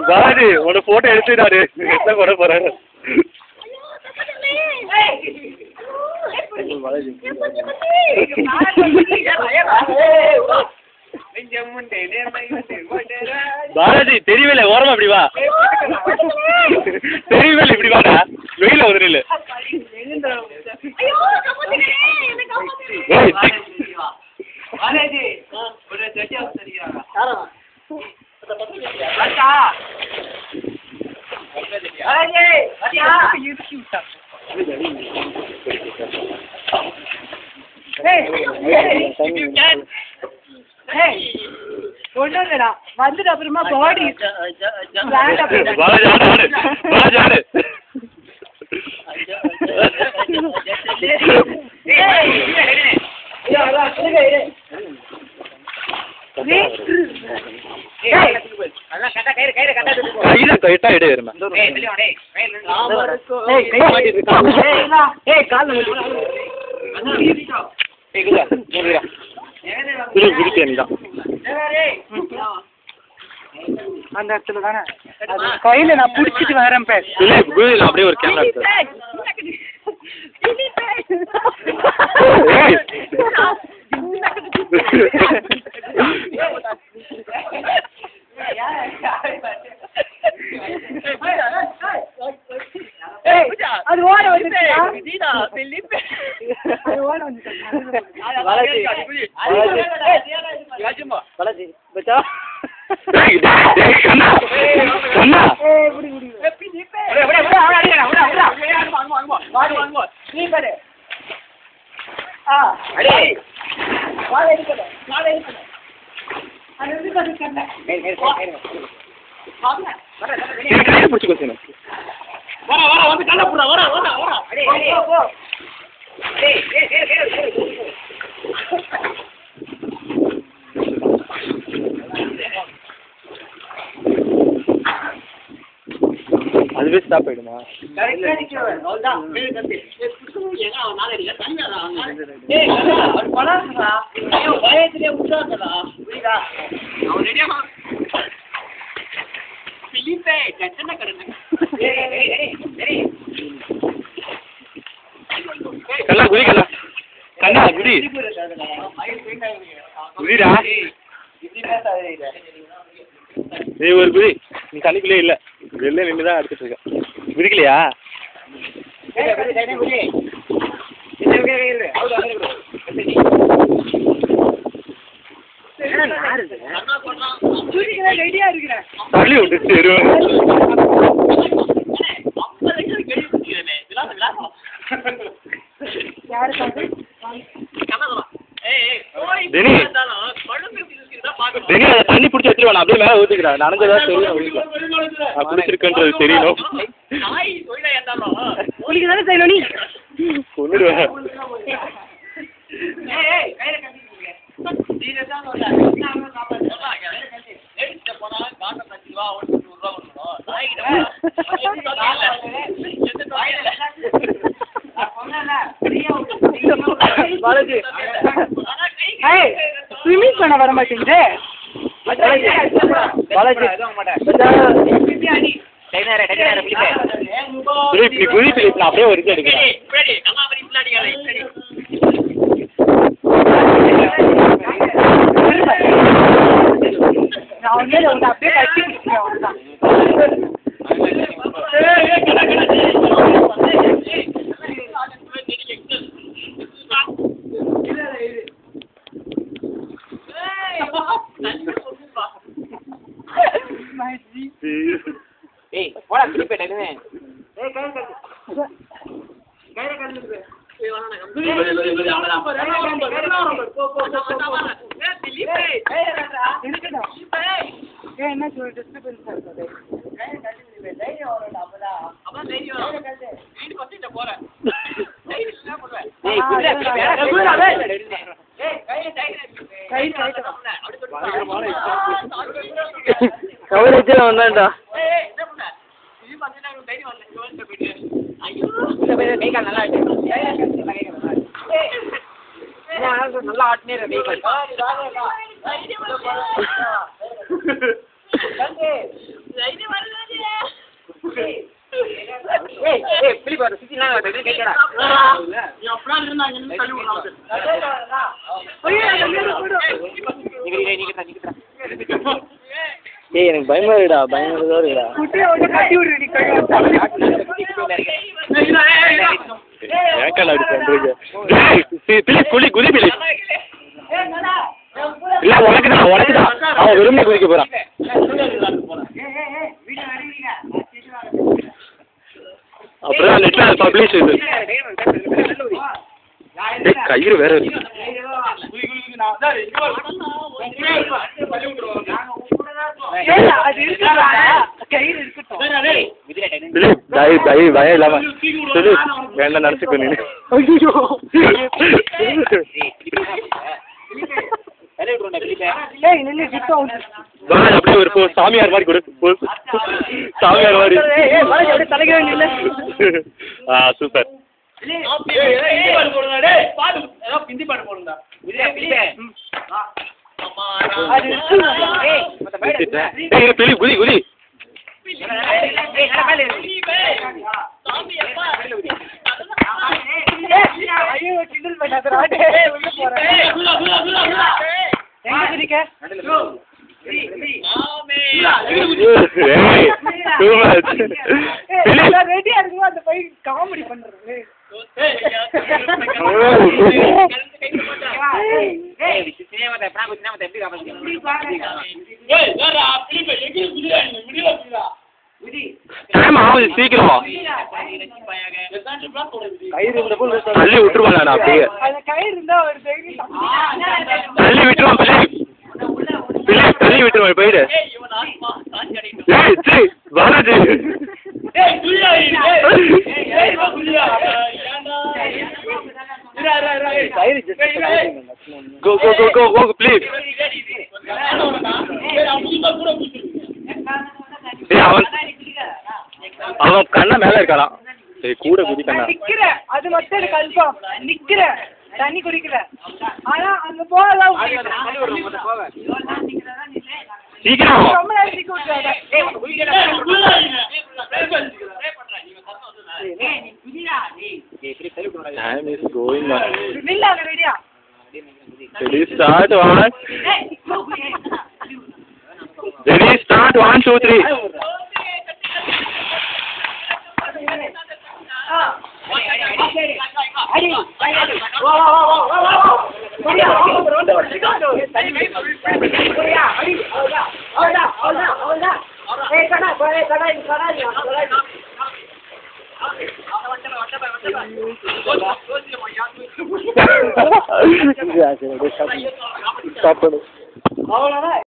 பாலாஜி உன போட்டோ எடுத்துட்டாரு என்ன பண்ண போறாரு பாலாஜி தெரியவில்லை ஓரமா இப்படி வா தெரியவில்லை இப்படி வாடா வெயில உதறில வந்துட்டு அப்புறமா பாடி அந்த இடத்துல தானே கையில நான் புடிச்சிட்டு வரேன் அப்படியே ஒரு கேமரா அது ஓட வந்து அதுவே ஸ்டாப் ஆயிடுமா கண்ணா குதிக்கல கண்ணா குதி குதிடா நீ ஒரு குதி நீ தண்ணிக்குள்ளே இல்ல வெளில நின்றுதான் அடிச்சிட்டு இருக்க குதிக்கலையா தள்ளி விட்டு தண்ணி பிடிச்சி வச்சிருவான் அப்படியே மேல ஊத்திக்கிறா நனைஞ்சதா தெரியும் குடிச்சிருக்கன்றது தெரியணும் கொண்டுடுவேன் ஸ்விம்மிங் பண்ண வர மாட்டேங்குது அப்படியே ஒரு இது எடுக்கிறேன் அப்படியே என்ன டிஸ்டர்பன்ஸ் இருக்குது கவரேஜில் வந்தான்டா. நல்லா ஆட்டினே ஏய் எனக்கு பயமா இருக்குடா, பயமா இருக்குடா. ஏன்க்கா அப்படி பண்றீங்க? பிலிப் குதி குதி பிலிப். இல்ல உனக்குதான் அவன் விரும்பி குதிக்க போறான். அப்புறம் நெட்ல பப்ளிஷ் இது. கயிறு வேற இருக்கு. பயம் இல்லாம வேண்டாம் நினைச்சுக்கோ நீ. அப்படியே ஒரு சாமியார் மாதிரி கொடு, சாமியார் மாதிரி. சூப்பர். குதி குதி. காமெடி பண்றது சீக்கிரம் தள்ளி விட்டுருவாங்க. அப்படியே தள்ளி விட்டுருவான். தள்ளி விட்டுருவான். போயிடு Balaji. Go, go, go, go, go, please. அவன் கண்ணா மேல இருக்கான். கூட குதி கண்ணா. நிக்கிற அது மட்டும் எனக்கு கன்ஃபார்ம். நிக்கிற தண்ணி குடிக்கிற. ஆனா அங்க போலாம். சீக்கிரம். ரொம்ப நேரம் நிக்க விட்டுறாத. Time is going on. நில்லா ரெடியா. Ready, start, 1. Ready, start, 1, 2, 3. Stop.